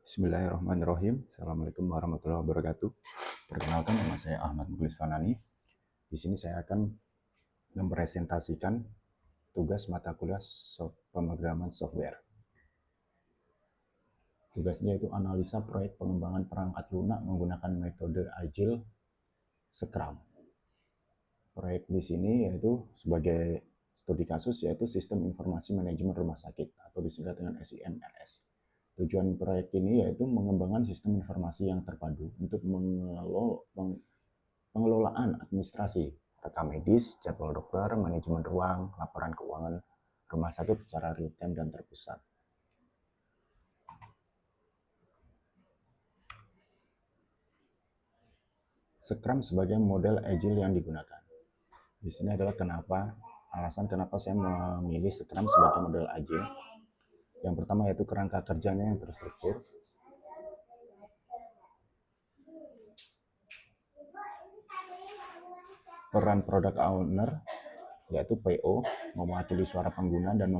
Bismillahirrahmanirrahim. Assalamualaikum warahmatullahi wabarakatuh. Perkenalkan, nama saya Ahmad Mukhlis Fanani. Di sini saya akan mempresentasikan tugas mata kuliah pemrograman software. Tugasnya yaitu analisa proyek pengembangan perangkat lunak menggunakan metode Agile Scrum. Proyek di sini yaitu sebagai studi kasus yaitu Sistem Informasi Manajemen Rumah Sakit atau disingkat dengan SIMRS. Tujuan proyek ini yaitu mengembangkan sistem informasi yang terpadu untuk pengelolaan administrasi, rekam medis, jadwal dokter, manajemen ruang, laporan keuangan rumah sakit secara real time dan terpusat. Scrum sebagai model Agile yang digunakan. Di sini adalah alasan kenapa saya memilih Scrum sebagai model Agile. Yang pertama yaitu kerangka kerjanya yang terstruktur. Peran product owner yaitu PO mewakili suara pengguna dan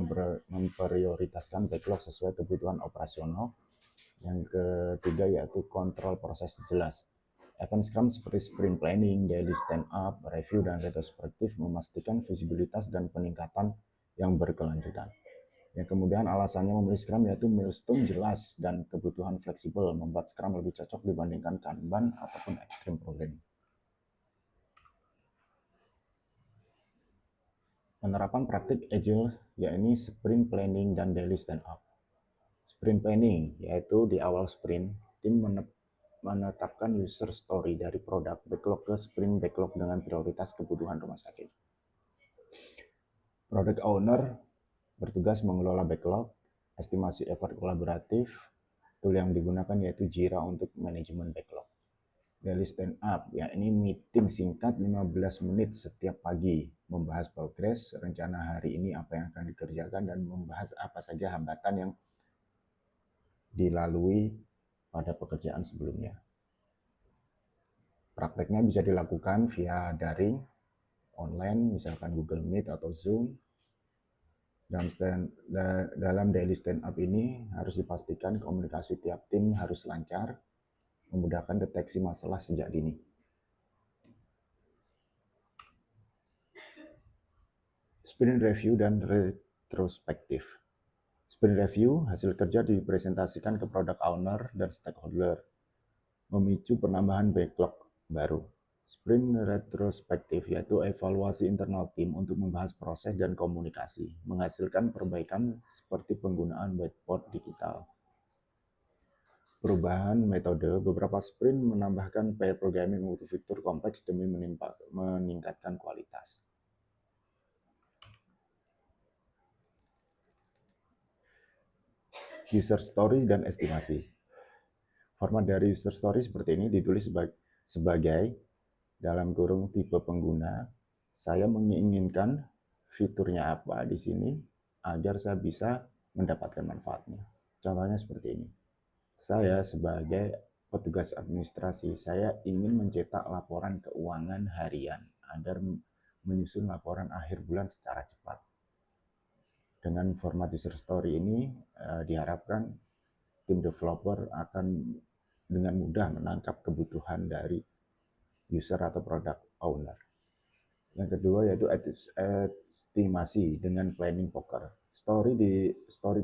memprioritaskan backlog sesuai kebutuhan operasional. Yang ketiga yaitu kontrol proses jelas. Event Scrum seperti sprint planning, daily stand up, review, dan retrospektif memastikan visibilitas dan peningkatan yang berkelanjutan. Yang kemudian alasannya memilih Scrum yaitu milestone jelas dan kebutuhan fleksibel membuat Scrum lebih cocok dibandingkan Kanban ataupun extreme programming. Penerapan praktik Agile yakni sprint planning dan daily stand up. Sprint planning yaitu di awal sprint, tim menetapkan user story dari produk backlog ke sprint backlog dengan prioritas kebutuhan rumah sakit. Product owner bertugas mengelola backlog, estimasi effort kolaboratif, tool yang digunakan yaitu Jira untuk manajemen backlog. Daily stand up, yakni meeting singkat 15 menit setiap pagi, membahas progres, rencana hari ini apa yang akan dikerjakan, dan membahas apa saja hambatan yang dilalui pada pekerjaan sebelumnya. Prakteknya bisa dilakukan via daring, online, misalkan Google Meet atau Zoom. Dalam daily stand up ini harus dipastikan komunikasi tiap tim harus lancar, memudahkan deteksi masalah sejak dini. Sprint review dan retrospektif. Sprint review, hasil kerja dipresentasikan ke product owner dan stakeholder, memicu penambahan backlog baru. Sprint retrospektif yaitu evaluasi internal tim untuk membahas proses dan komunikasi, menghasilkan perbaikan seperti penggunaan whiteboard digital. Perubahan metode, beberapa sprint menambahkan pair programming untuk fitur kompleks demi meningkatkan kualitas. User story dan estimasi. Format dari user story seperti ini ditulis sebagai dalam kurung tipe pengguna. Saya menginginkan fiturnya apa di sini agar saya bisa mendapatkan manfaatnya. Contohnya seperti ini. Saya sebagai petugas administrasi, saya ingin mencetak laporan keuangan harian agar menyusun laporan akhir bulan secara cepat. Dengan format user story ini diharapkan tim developer akan dengan mudah menangkap kebutuhan dari user atau product owner. Yang kedua yaitu estimasi dengan planning poker. Story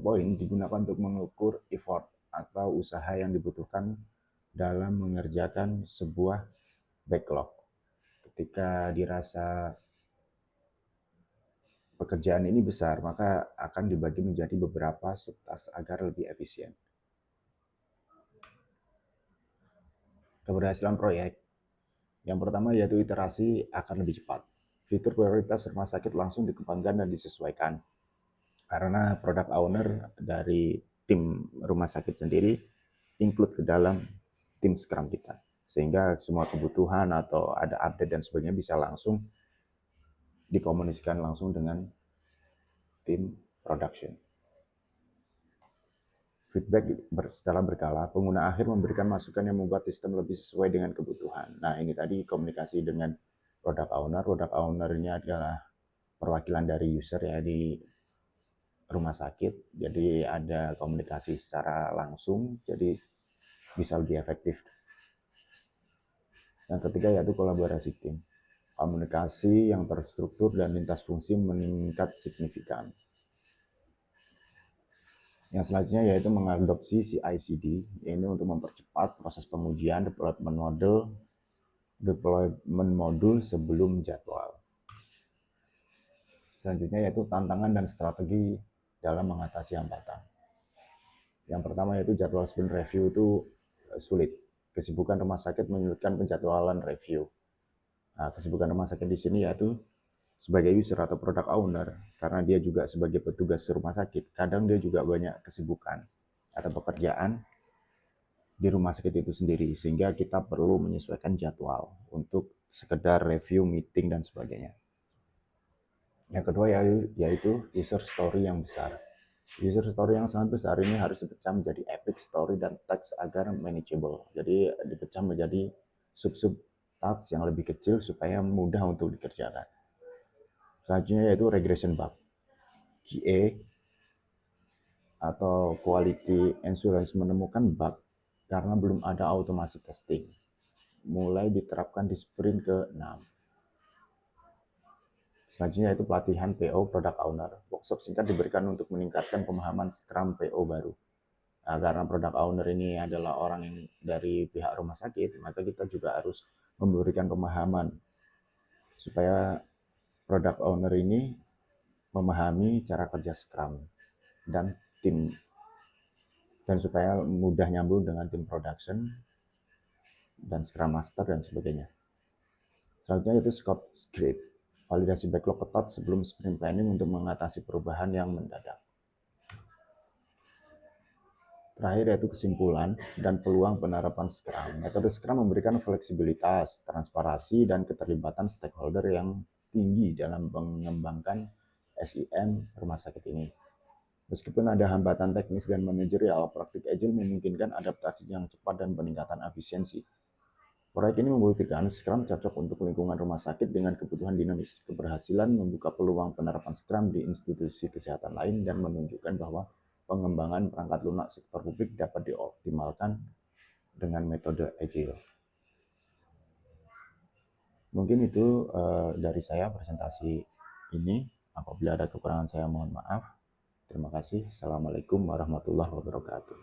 point digunakan untuk mengukur effort atau usaha yang dibutuhkan dalam mengerjakan sebuah backlog. Ketika dirasa pekerjaan ini besar, maka akan dibagi menjadi beberapa subtask agar lebih efisien. Keberhasilan proyek. Yang pertama yaitu iterasi akan lebih cepat. Fitur prioritas rumah sakit langsung dikembangkan dan disesuaikan. Karena product owner dari tim rumah sakit sendiri include ke dalam tim Scrum kita. Sehingga semua kebutuhan atau ada update dan sebagainya bisa langsung dikomunikasikan langsung dengan tim production. Feedback secara berkala, pengguna akhir memberikan masukan yang membuat sistem lebih sesuai dengan kebutuhan. Nah, ini tadi komunikasi dengan product owner. Product owner-nya adalah perwakilan dari user ya di rumah sakit. Jadi ada komunikasi secara langsung. Jadi bisa lebih efektif. Yang ketiga yaitu kolaborasi tim. Komunikasi yang terstruktur dan lintas fungsi meningkat signifikan. Yang selanjutnya yaitu mengadopsi CI/CD, ini untuk mempercepat proses pengujian deployment modul sebelum jadwal. Selanjutnya yaitu tantangan dan strategi dalam mengatasi hambatan. Yang pertama yaitu jadwal sprint review itu sulit. Kesibukan rumah sakit menyulitkan penjadwalan review. Nah, kesibukan rumah sakit di sini yaitu sebagai user atau product owner, karena dia juga sebagai petugas rumah sakit, kadang dia juga banyak kesibukan atau pekerjaan di rumah sakit itu sendiri, sehingga kita perlu menyesuaikan jadwal untuk sekedar review, meeting, dan sebagainya. Yang kedua yaitu user story yang besar. User story yang sangat besar ini harus dipecah menjadi epic story dan text agar manageable. Jadi dipecah menjadi sub-sub task yang lebih kecil supaya mudah untuk dikerjakan. Selanjutnya yaitu regression bug. QA atau quality assurance menemukan bug karena belum ada automasi testing. Mulai diterapkan di sprint ke-6. Selanjutnya yaitu pelatihan PO Product Owner. Workshop singkat diberikan untuk meningkatkan pemahaman Scrum PO baru. Nah, karena Product Owner ini adalah orang yang dari pihak rumah sakit, maka kita juga harus memberikan pemahaman supaya Product Owner ini memahami cara kerja Scrum dan tim, dan supaya mudah nyambung dengan tim production dan Scrum Master dan sebagainya. Selanjutnya yaitu scope script. Validasi backlog ketat sebelum sprint planning untuk mengatasi perubahan yang mendadak. Terakhir yaitu kesimpulan dan peluang penerapan Scrum. Metode Scrum memberikan fleksibilitas, transparansi, dan keterlibatan stakeholder yang tinggi dalam mengembangkan SIM rumah sakit ini. Meskipun ada hambatan teknis dan manajerial, praktik Agile memungkinkan adaptasi yang cepat dan peningkatan efisiensi. Proyek ini membuktikan Scrum cocok untuk lingkungan rumah sakit dengan kebutuhan dinamis. Keberhasilan membuka peluang penerapan Scrum di institusi kesehatan lain dan menunjukkan bahwa pengembangan perangkat lunak sektor publik dapat dioptimalkan dengan metode Agile. Mungkin itu dari saya presentasi ini. Apabila ada kekurangan saya mohon maaf. Terima kasih. Assalamualaikum warahmatullahi wabarakatuh.